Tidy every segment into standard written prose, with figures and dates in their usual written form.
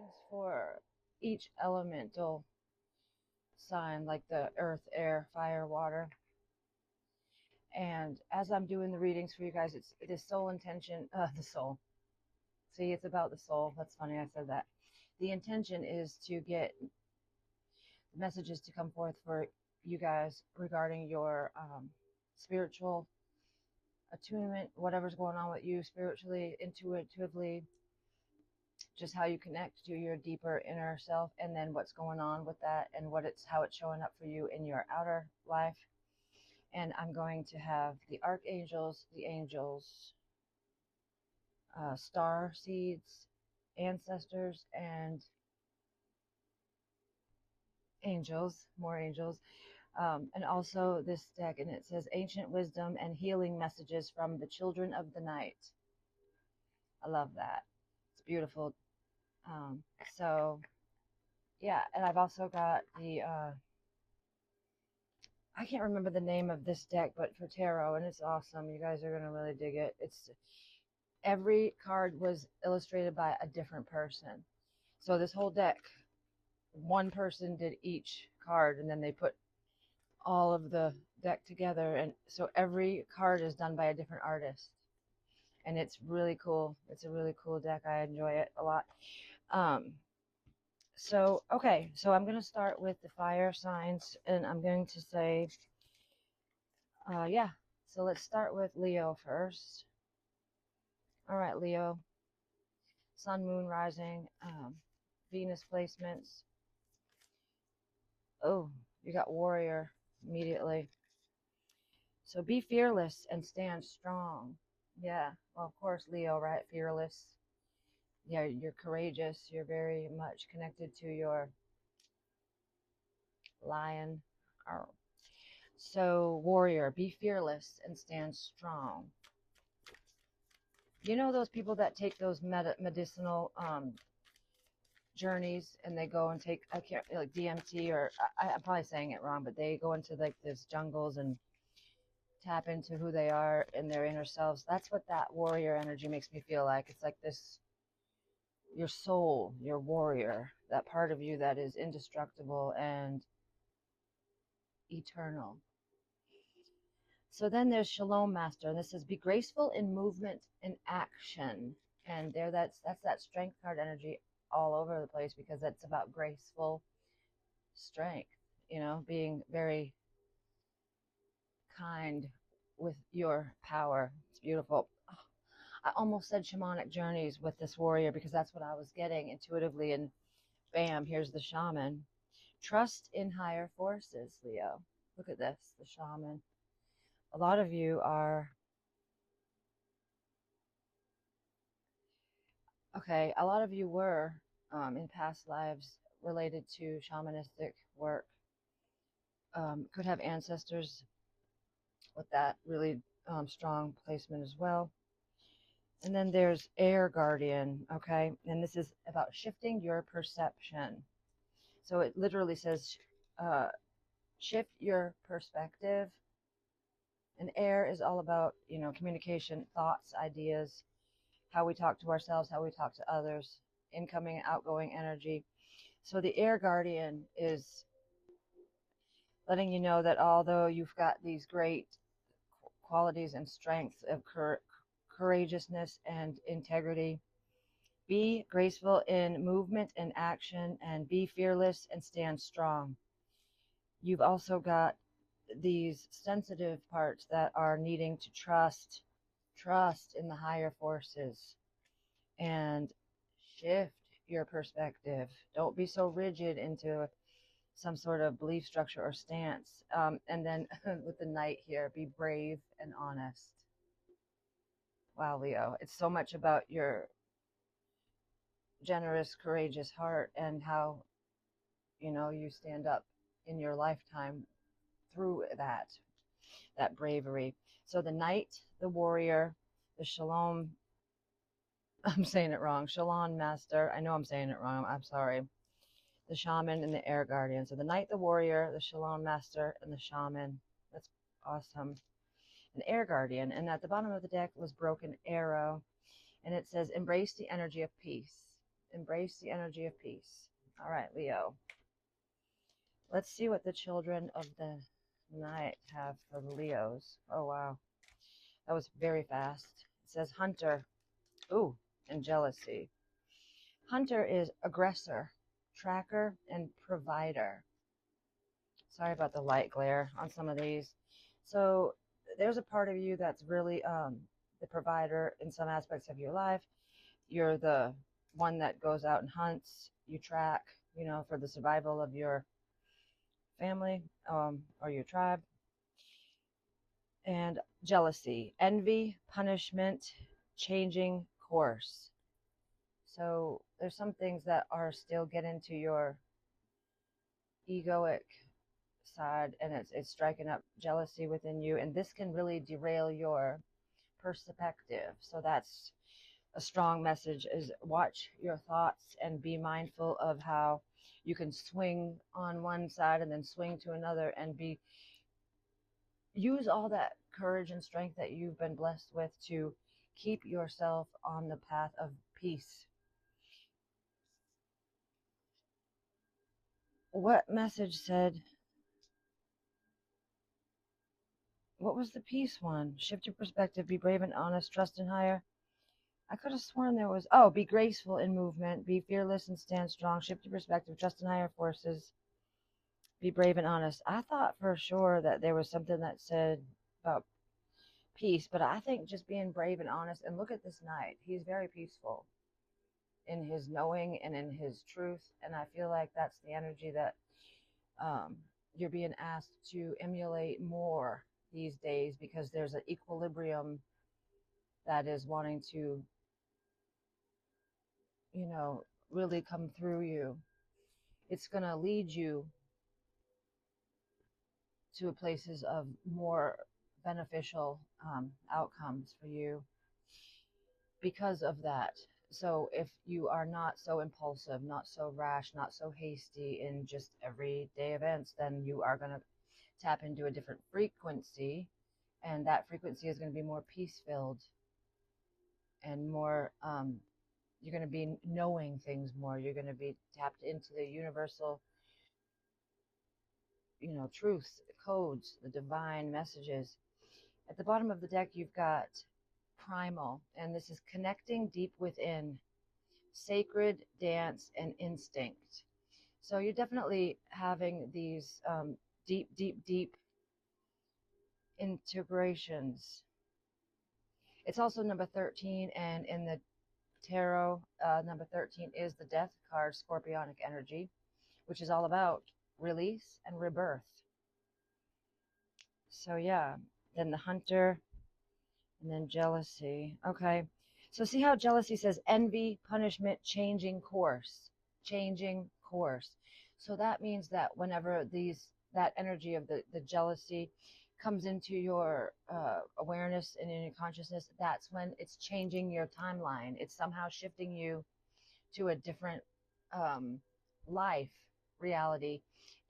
readings for each elemental sign, like the earth, air, fire, water. And as I'm doing the readings for you guys, it is soul intention, the soul. See, it's about the soul. That's funny, I said that. The intention is to get messages to come forth for you guys regarding your spiritual attunement, whatever's going on with you spiritually, intuitively, just how you connect to your deeper inner self, and then what's going on with that, and how it's showing up for you in your outer life. And I'm going to have the archangels, the angels, star seeds, ancestors, and angels, more angels. And also this deck, and it says ancient wisdom and healing messages from the children of the night. I love that. It's beautiful. So yeah, and I've also got the I can't remember the name of this deck, but for tarot, and it's awesome. You guys are gonna really dig it. It's every card was illustrated by a different person. So this whole deck, one person did each card, and then they put all of the deck together, and so every card is done by a different artist, and it's really cool. It's a really cool deck. I enjoy it a lot. So okay, so I'm going to start with the fire signs, and I'm going to say yeah, so let's start with Leo first. All right, Leo, sun, moon, rising, Venus placements. Oh, you got warrior immediately. So be fearless and stand strong. Yeah, well, of course, Leo, right? Fearless. Yeah, you're courageous. You're very much connected to your lion. So, warrior, be fearless and stand strong. You know those people that take those medicinal journeys, and they go and take, I can't, like DMT, or I'm probably saying it wrong, but they go into like this jungles and tap into who they are in their inner selves. That's what that warrior energy makes me feel like. It's like this, your soul, your warrior, that part of you that is indestructible and eternal. So then there's Shalom Master, and this says, be graceful in movement and action. And there, that's that strength card energy all over the place, because that's about graceful strength, you know, being very kind with your power. It's beautiful. Oh, I almost said shamanic journeys with this warrior, because that's what I was getting intuitively, and bam, here's the shaman. Trust in higher forces, Leo. Look at this, the shaman. A lot of you are, okay, a lot of you were in past lives related to shamanistic work. Could have ancestors with that really strong placement as well. And then there's air guardian, okay? And this is about shifting your perception. So it literally says shift your perspective. And air is all about, you know, communication, thoughts, ideas, how we talk to ourselves, how we talk to others, incoming and outgoing energy. So the air guardian is letting you know that although you've got these great qualities and strengths of courageousness and integrity, be graceful in movement and action, and be fearless and stand strong. You've also got these sensitive parts that are needing to trust in the higher forces, and shift your perspective. Don't be so rigid into some sort of belief structure or stance. And then with the knight here, be brave and honest. Wow, Leo, it's so much about your generous, courageous heart, and how, you know, you stand up in your lifetime through that bravery. So the knight, the warrior, the shalom, I'm saying it wrong, shalom master, I know I'm saying it wrong, I'm sorry, the shaman and the air guardian. So the knight, the warrior, the shalom master, and the shaman. That's awesome. An air guardian. And at the bottom of the deck was broken arrow, and it says embrace the energy of peace. Embrace the energy of peace. All right, Leo. Let's see what the children of the night have for the Leos. Oh, wow. That was very fast. It says hunter. Ooh, and jealousy. Hunter is aggressor, tracker, and provider. Sorry about the light glare on some of these. So there's a part of you that's really the provider in some aspects of your life. You're the one that goes out and hunts. You track, you know, for the survival of your family or your tribe. And jealousy, envy, punishment, changing course. So there's some things that are still getting to your egoic side, and it's striking up jealousy within you, and this can really derail your perspective. So that's a strong message, is watch your thoughts and be mindful of how you can swing on one side and then swing to another, and use all that courage and strength that you've been blessed with to keep yourself on the path of peace. What message said, what was the peace one? Shift your perspective, be brave and honest, trust in higher. I could have sworn there was, oh, be graceful in movement, be fearless and stand strong, shift your perspective, trust in higher forces, be brave and honest. I thought for sure that there was something that said about peace, but I think just being brave and honest, and look at this knight. He's very peaceful in his knowing and in his truth, and I feel like that's the energy that you're being asked to emulate more these days, because there's an equilibrium that is wanting to, you know, really come through you. It's going to lead you to places of more beneficial outcomes for you because of that. So if you are not so impulsive, not so rash, not so hasty in just everyday events, then you are going to tap into a different frequency, and that frequency is going to be more peace filled and more you're going to be knowing things more. You're going to be tapped into the universal, you know, truths, codes, the divine messages. At the bottom of the deck, you've got primal, and this is connecting deep within, sacred, dance, and instinct. So you're definitely having these deep integrations. It's also number 13, and in the tarot, number 13 is the death card, scorpionic energy, which is all about release and rebirth. So yeah, then the hunter, and then jealousy. Okay, so see how jealousy says envy, punishment, changing course, changing course. So that means that whenever that energy of the jealousy comes into your awareness and in your consciousness, that's when it's changing your timeline. It's somehow shifting you to a different life reality,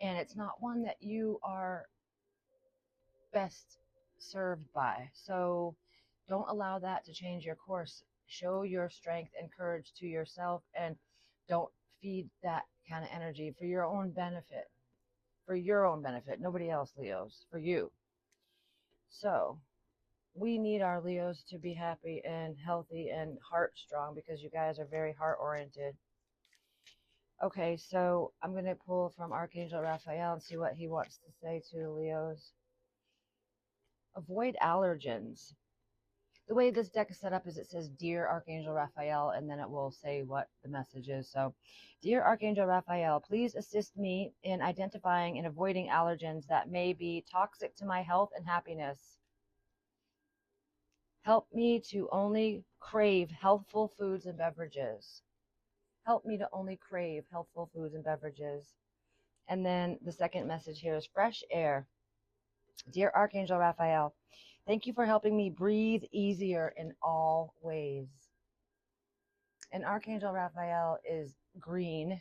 and it's not one that you are best served by. So don't allow that to change your course. Show your strength and courage to yourself, and don't feed that kind of energy for your own benefit. For your own benefit, nobody else, Leos, for you. So we need our Leos to be happy and healthy and heart strong, because you guys are very heart oriented. Okay, so I'm going to pull from Archangel Raphael and see what he wants to say to the Leos. Avoid allergens. The way this deck is set up is it says, Dear Archangel Raphael, and then it will say what the message is. So, Dear Archangel Raphael, please assist me in identifying and avoiding allergens that may be toxic to my health and happiness. Help me to only crave healthful foods and beverages. Help me to only crave healthful foods and beverages. And then the second message here is fresh air. Dear Archangel Raphael, thank you for helping me breathe easier in all ways. And Archangel Raphael is green.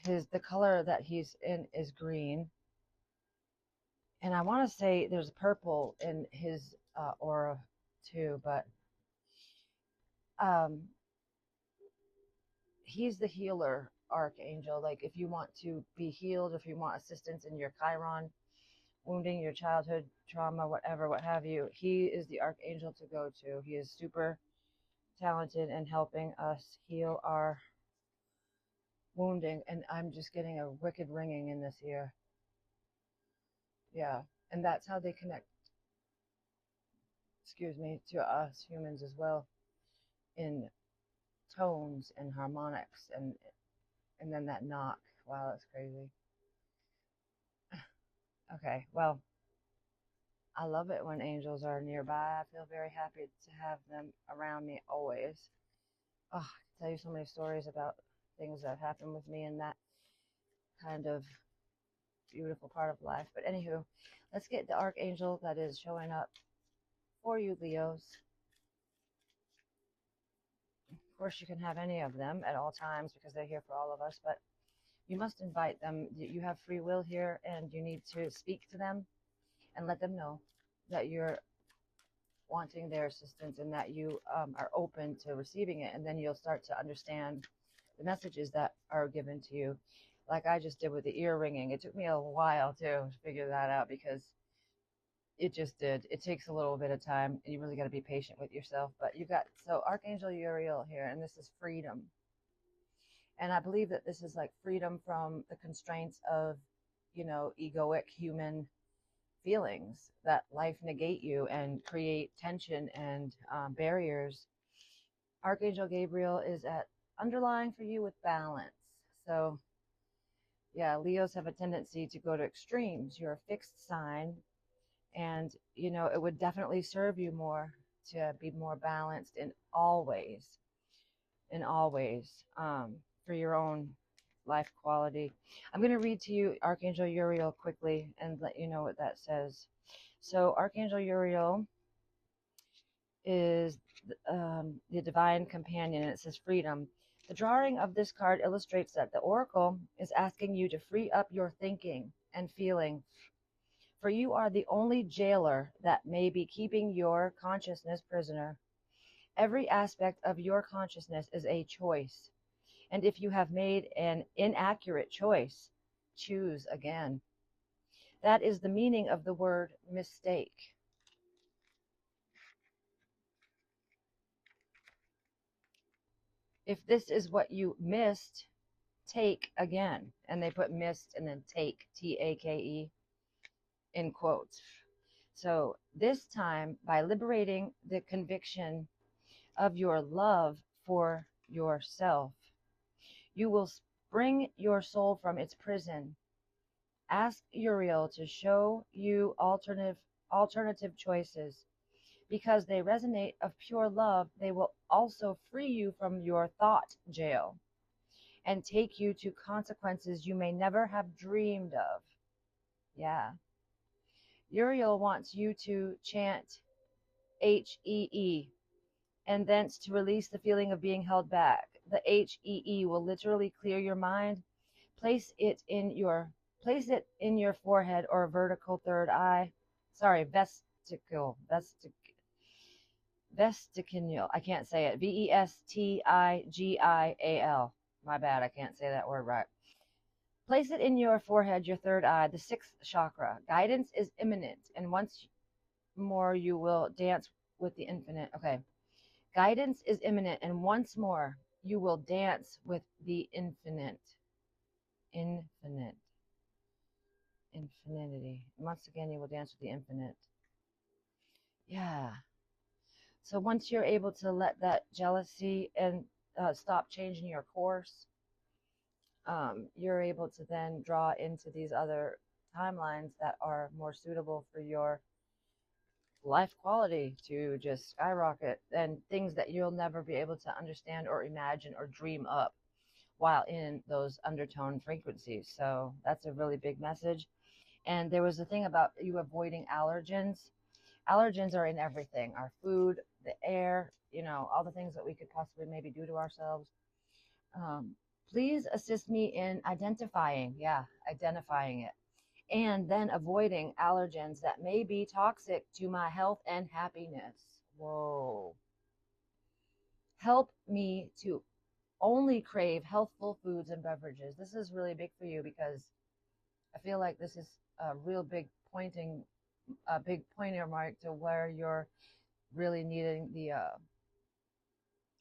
The color that he's in is green. And I want to say there's purple in his aura too, but he's the healer archangel. Like if you want to be healed, if you want assistance in your Chiron wounding, your childhood trauma, whatever, what have you, he is the archangel to go to. He is super talented in helping us heal our wounding. And I'm just getting a wicked ringing in this ear. Yeah. And that's how they connect, excuse me, to us humans as well, in tones and harmonics, and then that knock. Wow, that's crazy. Okay, well, I love it when angels are nearby. I feel very happy to have them around me always. Oh, I can tell you so many stories about things that happened with me in that kind of beautiful part of life. But anywho, let's get the archangel that is showing up for you, Leos. Of course, you can have any of them at all times because they're here for all of us, but you must invite them. You have free will here, and you need to speak to them and let them know that you're wanting their assistance and that you are open to receiving it. And then you'll start to understand the messages that are given to you, like I just did with the ear ringing. It took me a while to figure that out because it just did. It takes a little bit of time, and you really got to be patient with yourself. But you got, so Archangel Uriel here, and this is freedom. And I believe that this is like freedom from the constraints of, you know, egoic human feelings that life negate you and create tension and barriers. Archangel Gabriel is at underlying for you with balance. So yeah, Leos have a tendency to go to extremes. You're a fixed sign, and you know it would definitely serve you more to be more balanced in all ways, for your own life quality. I'm going to read to you Archangel Uriel quickly and let you know what that says. So Archangel Uriel is the divine companion, and it says freedom. The drawing of this card illustrates that the oracle is asking you to free up your thinking and feeling, for you are the only jailer that may be keeping your consciousness prisoner. Every aspect of your consciousness is a choice, and if you have made an inaccurate choice, choose again. That is the meaning of the word mistake. If this is what you missed, take again. And they put missed and then take, Take, in quotes. So this time, by liberating the conviction of your love for yourself, you will spring your soul from its prison. Ask Uriel to show you alternative choices. Because they resonate of pure love, they will also free you from your thought jail and take you to consequences you may never have dreamed of. Yeah. Uriel wants you to chant HEE and thence to release the feeling of being held back. The HEE will literally clear your mind. Place it in your forehead or vertical third eye. Sorry, vestigial. I can't say it. Vestigial. My bad. I can't say that word right. Place it in your forehead, your third eye, the sixth chakra. Guidance is imminent, and once more you will dance with the infinite. Okay. Guidance is imminent, and once more you will dance with the infinite. Infinite. Infinity. Once again, you will dance with the infinite. Yeah. So once you're able to let that jealousy and stop changing your course, you're able to then draw into these other timelines that are more suitable for your life quality to just skyrocket, and things that you'll never be able to understand or imagine or dream up while in those undertone frequencies. So that's a really big message. And there was a thing about you avoiding allergens. Allergens are in everything, our food, the air, you know, all the things that we could possibly maybe do to ourselves. Please assist me in identifying it, and then avoiding allergens that may be toxic to my health and happiness. Whoa. Help me to only crave healthful foods and beverages. This is really big for you because I feel like this is a real big pointer mark to where you're really needing the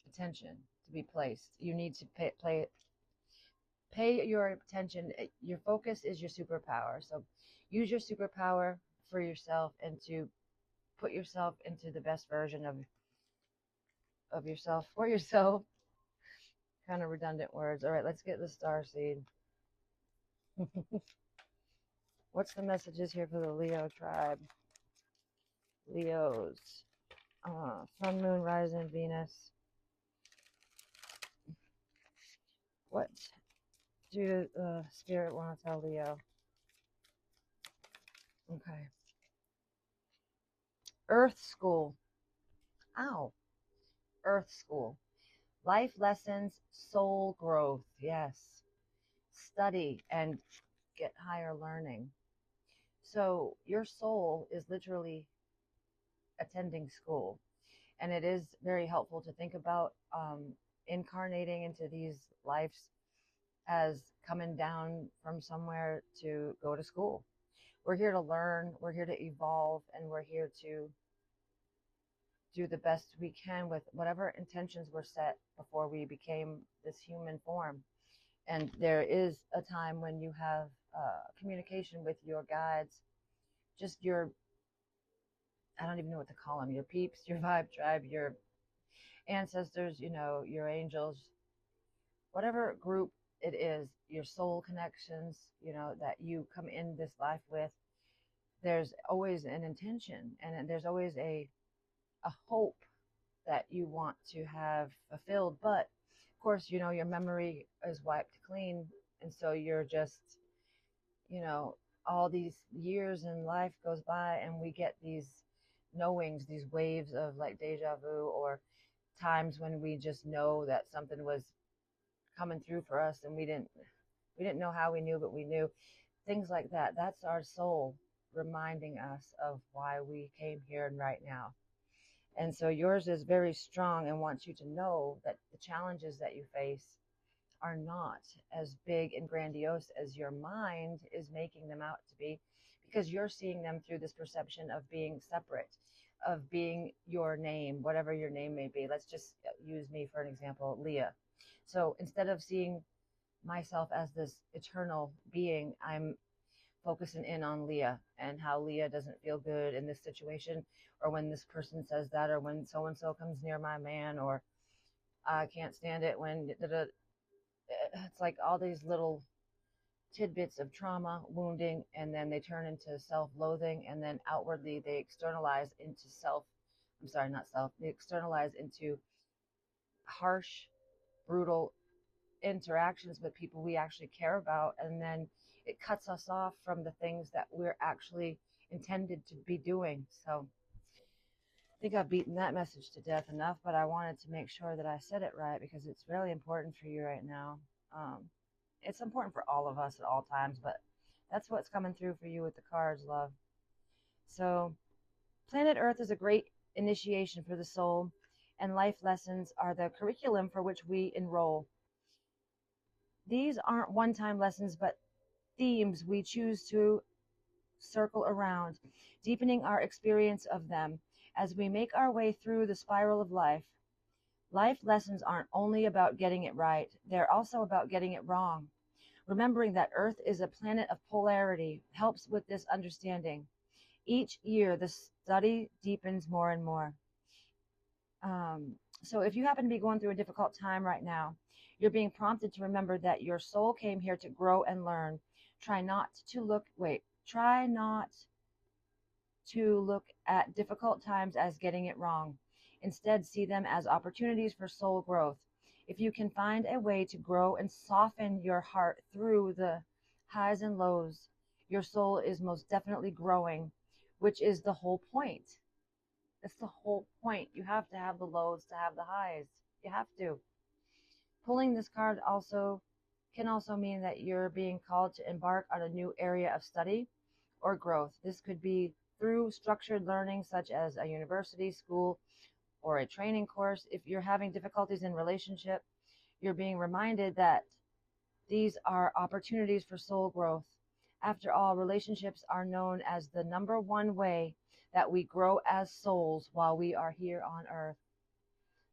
attention to be placed. You need to pay your attention. Your focus is your superpower. So use your superpower for yourself and to put yourself into the best version of yourself for yourself. Kind of redundant words. All right, let's get the star seed. What's the messages here for the Leo tribe? Leos. Sun, moon, rising, Venus. What do spirit want to tell Leo? Okay. Earth school. Ow. Earth school. Life lessons, soul growth. Yes. Study and get higher learning. So your soul is literally attending school. And it is very helpful to think about incarnating into these lives as coming down from somewhere to go to school. We're here to learn, we're here to evolve, and we're here to do the best we can with whatever intentions were set before we became this human form. And there is a time when you have communication with your guides, just your, I don't even know what to call them, your peeps, your vibe tribe, your ancestors, your angels, whatever group it is, your soul connections, that you come in this life with. There's always an intention, and there's always a hope that you want to have fulfilled. But of course, your memory is wiped clean, and so you're just, all these years in life goes by, and we get these knowings, these waves of like deja vu, or times when we just know that something was coming through for us, and we didn't know how we knew, but we knew. Things like that. That's our soul reminding us of why we came here and right now. And so yours is very strong and wants you to know that the challenges that you face are not as big and grandiose as your mind is making them out to be, because you're seeing them through this perception of being separate, of being your name, whatever your name may be. Let's just use me for an example, Leah. So instead of seeing myself as this eternal being, I'm focusing in on Leah and how Leah doesn't feel good in this situation, or when this person says that, or when so and so comes near my man, or I can't stand it when it's like all these little tidbits of trauma, wounding, and then they turn into self-loathing, and then outwardly they externalize into they externalize into harsh, brutal interactions with people we actually care about, and then it cuts us off from the things that we're actually intended to be doing. So I think I've beaten that message to death enough, but I wanted to make sure that I said it right because it's really important for you right now. It's important for all of us at all times, but that's what's coming through for you with the cards, love. So planet Earth is a great initiation for the soul, and life lessons are the curriculum for which we enroll. These aren't one-time lessons, but themes we choose to circle around, deepening our experience of them as we make our way through the spiral of life. Life lessons aren't only about getting it right, they're also about getting it wrong. Remembering that Earth is a planet of polarity helps with this understanding. Each year, the study deepens more and more. So if you happen to be going through a difficult time right now, you're being prompted to remember that your soul came here to grow and learn. Try not to look at difficult times as getting it wrong. Instead, see them as opportunities for soul growth. If you can find a way to grow and soften your heart through the highs and lows, your soul is most definitely growing, which is the whole point. That's the whole point. You have to have the lows to have the highs. You have to. Pulling this card can also mean that you're being called to embark on a new area of study or growth. This could be through structured learning, such as a university, school, or a training course. If you're having difficulties in relationship, You're being reminded that these are opportunities for soul growth. After all, relationships are known as the number one way that we grow as souls while we are here on earth.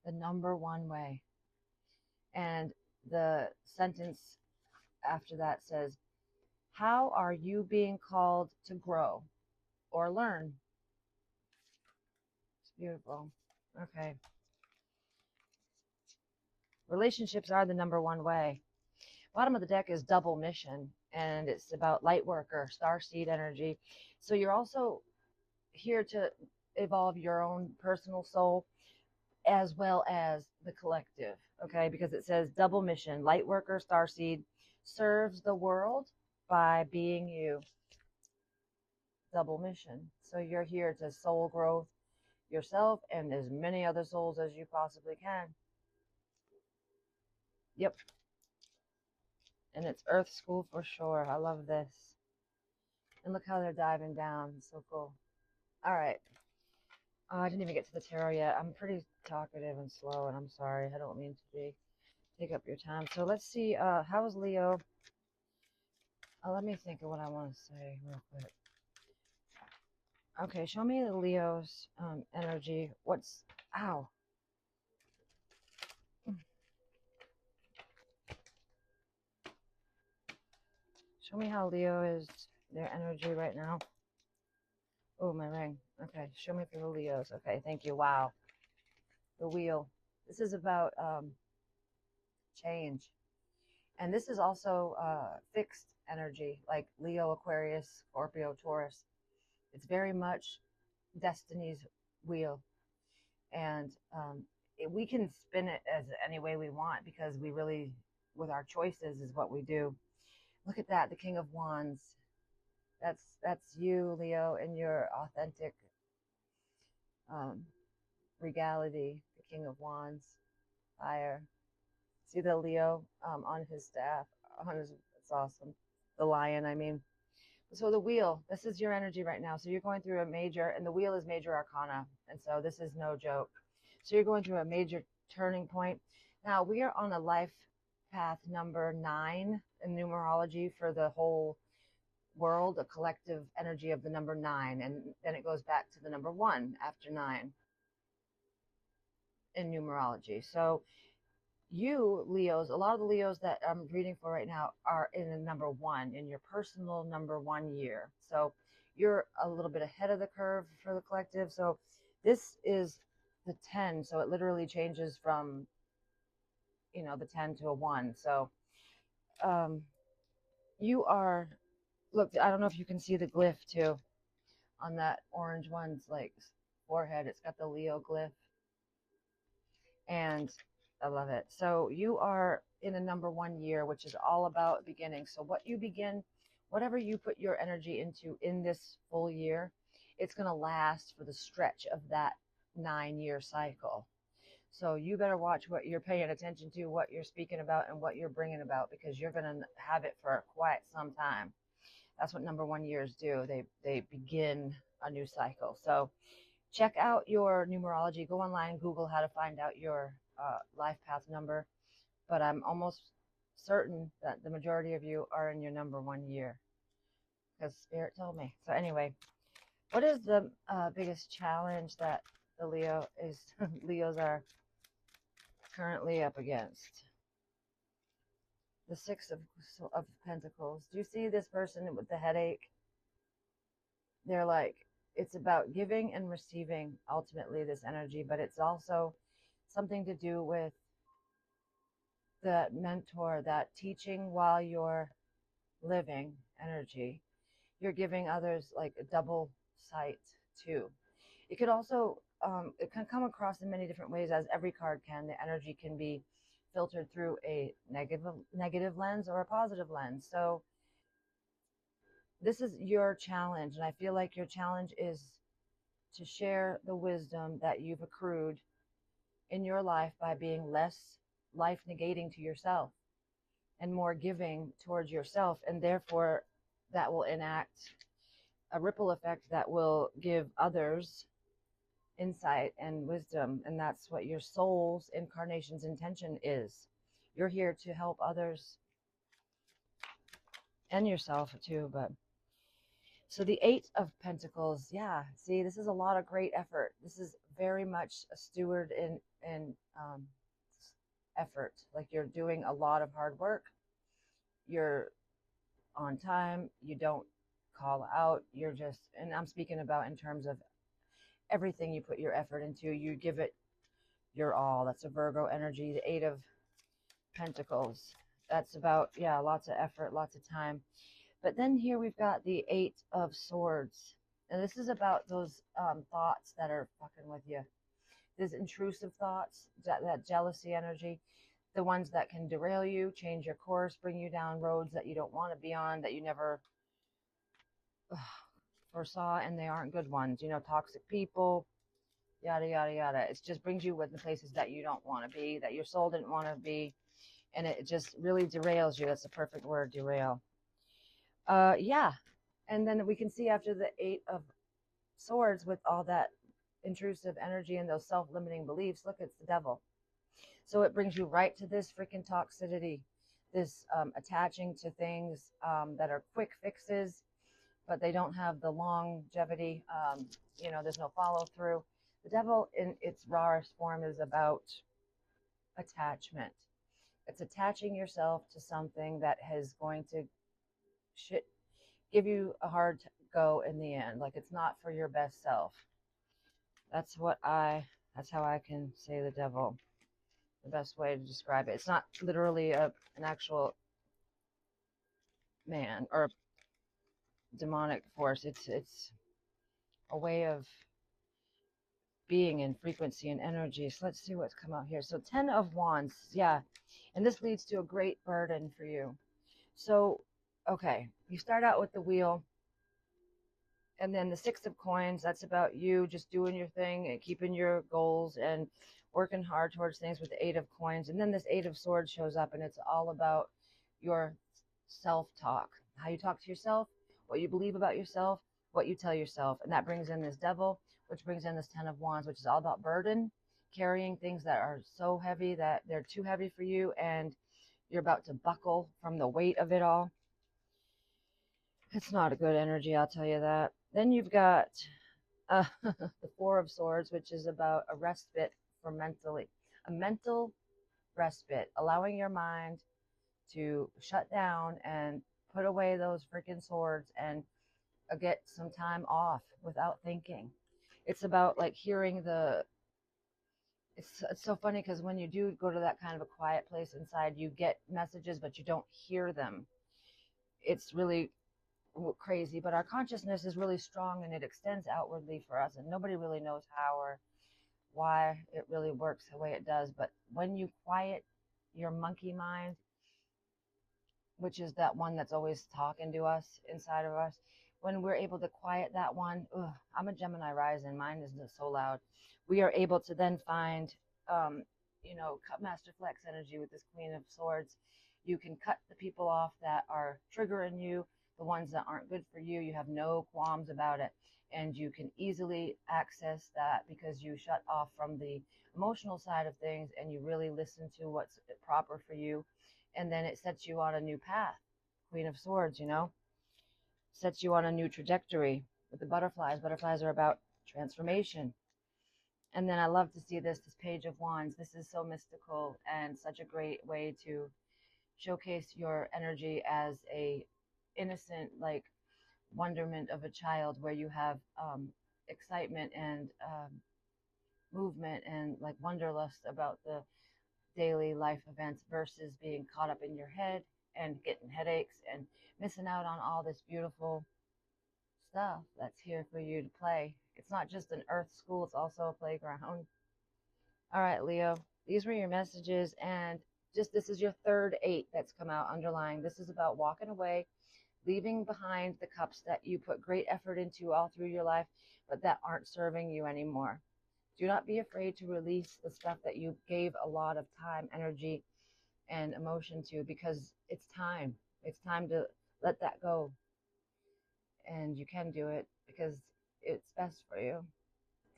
The number one way. And the sentence after that says, how are you being called to grow or learn? It's beautiful. Okay. Relationships are the number one way. Bottom of the deck is double mission, and it's about light worker, star seed energy. So you're also here to evolve your own personal soul as well as the collective, okay? Because it says double mission, light worker, star seed serves the world by being you. Double mission. So you're here to soul growth yourself and as many other souls as you possibly can. Yep. And it's Earth School for sure. I love this. And look how they're diving down. So cool. All right. Oh, I didn't even get to the tarot yet. I'm pretty talkative and slow, and I'm sorry. I don't mean to be. Take up your time. So let's see. How is Leo? Let me think of what I want to say real quick. Okay, show me the Leo's energy. What's... Ow. Show me how Leo is, their energy right now. Oh, my ring. Okay, show me for the Leos. Okay, thank you. Wow. The wheel. This is about change. And this is also fixed energy, like Leo, Aquarius, Scorpio, Taurus. It's very much destiny's wheel. And we can spin it as any way we want because we really, with our choices, is what we do. Look at that, the King of Wands. That's you, Leo, in your authentic regality, the King of Wands, fire. See the Leo on his staff, it's awesome. The lion, I mean. So the wheel, this is your energy right now. So you're going through a major, and the wheel is major arcana. And so this is no joke. So you're going through a major turning point. Now we are on a life path number 9 in numerology for the whole world, a collective energy of the number 9. And then it goes back to the number 1 after 9 in numerology. So you Leos, a lot of the Leos that I'm reading for right now are in the number 1, in your personal number 1 year. So you're a little bit ahead of the curve for the collective. So this is the 10. So it literally changes from, the 10 to a 1. So you are, look, I don't know if you can see the glyph too on that orange one's like forehead. It's got the Leo glyph. And I love it. So you are in a number 1 year, which is all about beginning. So what you begin, whatever you put your energy into in this full year, it's going to last for the stretch of that 9-year cycle. So you better watch what you're paying attention to, what you're speaking about, and what you're bringing about, because you're going to have it for quite some time. That's what number 1 years do. They begin a new cycle. So check out your numerology. Go online, Google how to find out your life path number. But I'm almost certain that the majority of you are in your number 1 year, because Spirit told me. So anyway, what is the biggest challenge that the Leos are currently up against? The 6 of Pentacles. Do you see this person with the headache? They're like, it's about giving and receiving, ultimately, this energy, but it's also something to do with that mentor, that teaching while you're living energy. You're giving others like a double sight too. It could also, it can come across in many different ways, as every card can. The energy can be filtered through a negative lens or a positive lens. So this is your challenge, and I feel like your challenge is to share the wisdom that you've accrued in your life by being less life negating to yourself and more giving towards yourself, and therefore that will enact a ripple effect that will give others insight and wisdom. And that's what your soul's incarnation's intention is. You're here to help others and yourself too. But so the Eight of Pentacles, yeah. See, this is a lot of great effort. This is very much a steward in effort. Like you're doing a lot of hard work. You're on time. You don't call out. You're just, and I'm speaking about in terms of everything you put your effort into. You give it your all. That's a Virgo energy. The Eight of Pentacles. That's about, yeah, lots of effort, lots of time. But then here we've got the Eight of Swords. And this is about those thoughts that are fucking with you. These intrusive thoughts, that jealousy energy, the ones that can derail you, change your course, bring you down roads that you don't want to be on, that you never foresaw, and they aren't good ones. You know, toxic people, yada, yada, yada. It just brings you with the places that you don't want to be, that your soul didn't want to be. And it just really derails you. That's the perfect word, derail. Yeah. And then we can see after the Eight of Swords with all that intrusive energy and those self-limiting beliefs, look, it's the devil. So it brings you right to this freaking toxicity, this attaching to things that are quick fixes, but they don't have the longevity. You know, there's no follow through. The devil in its rawest form is about attachment. It's attaching yourself to something that is going to give you a hard go in the end. Like it's not for your best self. That's how I can say the devil. The best way to describe it. It's not literally an actual man or demonic force. It's a way of being and frequency and energy. So let's see what's come out here. So 10 of Wands, yeah. And this leads to a great burden for you. So, okay, you start out with the Wheel. And then the Six of Coins, that's about you just doing your thing and keeping your goals and working hard towards things with the Eight of Coins. And then this Eight of Swords shows up, and it's all about your self-talk, how you talk to yourself, what you believe about yourself, what you tell yourself. And that brings in this Devil, which brings in this Ten of Wands, which is all about burden, carrying things that are so heavy that they're too heavy for you, and you're about to buckle from the weight of it all. It's not a good energy, I'll tell you that. Then you've got the Four of Swords, which is about a respite for a mental respite, allowing your mind to shut down and put away those freaking swords and get some time off without thinking. It's about like hearing it's so funny because when you do go to that kind of a quiet place inside, you get messages, but you don't hear them. It's really crazy, but our consciousness is really strong and it extends outwardly for us, and nobody really knows how or why it really works the way it does. But when you quiet your monkey mind, which is that one that's always talking to us inside of us, when we're able to quiet that one, I'm a Gemini rising, mine is so loud, we are able to then find cut master flex energy with this Queen of Swords. You can cut the people off that are triggering you, the ones that aren't good for you. You have no qualms about it, and you can easily access that because you shut off from the emotional side of things and you really listen to what's proper for you, and then it sets you on a new path. Queen of Swords, sets you on a new trajectory. With the butterflies are about transformation. And then I love to see this Page of Wands. This is so mystical and such a great way to showcase your energy as a innocent, like, wonderment of a child, where you have excitement and movement and like wanderlust about the daily life events versus being caught up in your head and getting headaches and missing out on all this beautiful stuff that's here for you to play. It's not just an earth school, it's also a playground. All right, Leo, these were your messages, and just this is your third eight that's come out underlying. This is about walking away, leaving behind the cups that you put great effort into all through your life, but that aren't serving you anymore. Do not be afraid to release the stuff that you gave a lot of time, energy, and emotion to, because it's time. It's time to let that go. And you can do it because it's best for you.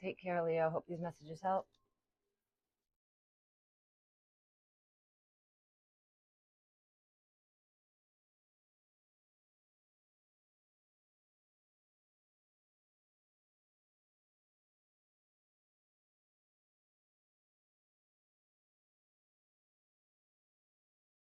Take care, Leo. Hope these messages help.